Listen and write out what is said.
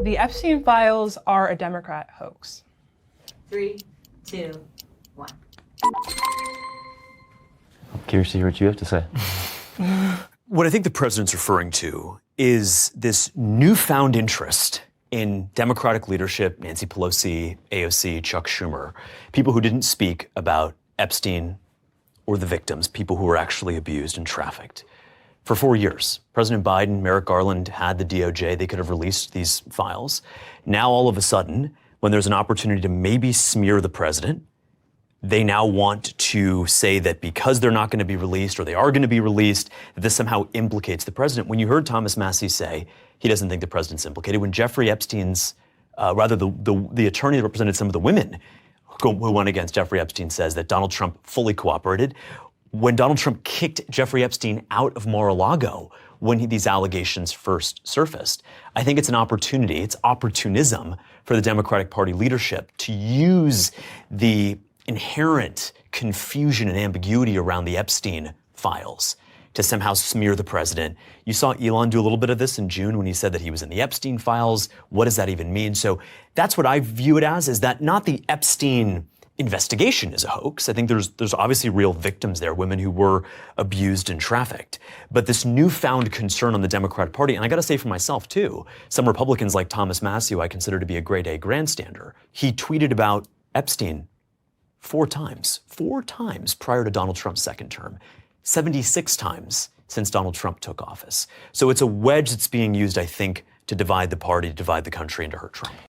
The Epstein files are a Democrat hoax. 3, 2, 1. I'm curious to hear what you have to say. What I think the president's referring to is this newfound interest in Democratic leadership, Nancy Pelosi, AOC, Chuck Schumer, people who didn't speak about Epstein or the victims, people who were actually abused and trafficked. For 4 years, President Biden, Merrick Garland had the DOJ. They could have released these files. Now, all of a sudden, when there's an opportunity to maybe smear the president, they now want to say that because they're not going to be released or they are going to be released, that this somehow implicates the president. When you heard Thomas Massie say he doesn't think the president's implicated, when Jeffrey Epstein's, the attorney that represented some of the women who went against Jeffrey Epstein says that Donald Trump fully cooperated, when Donald Trump kicked Jeffrey Epstein out of Mar-a-Lago when these allegations first surfaced, I think it's an opportunity, it's opportunism for the Democratic Party leadership to use the inherent confusion and ambiguity around the Epstein files to somehow smear the president. You saw Elon do a little bit of this in June when he said that he was in the Epstein files. What does that even mean? So that's what I view it as, is that not the Epstein investigation is a hoax. I think there's obviously real victims there, women who were abused and trafficked. But this newfound concern on the Democratic Party, and I got to say for myself too, some Republicans like Thomas Massie, who I consider to be a grade A grandstander, he tweeted about Epstein 4 times prior to Donald Trump's second term, 76 times since Donald Trump took office. So it's a wedge that's being used, I think, to divide the party, to divide the country, and to hurt Trump.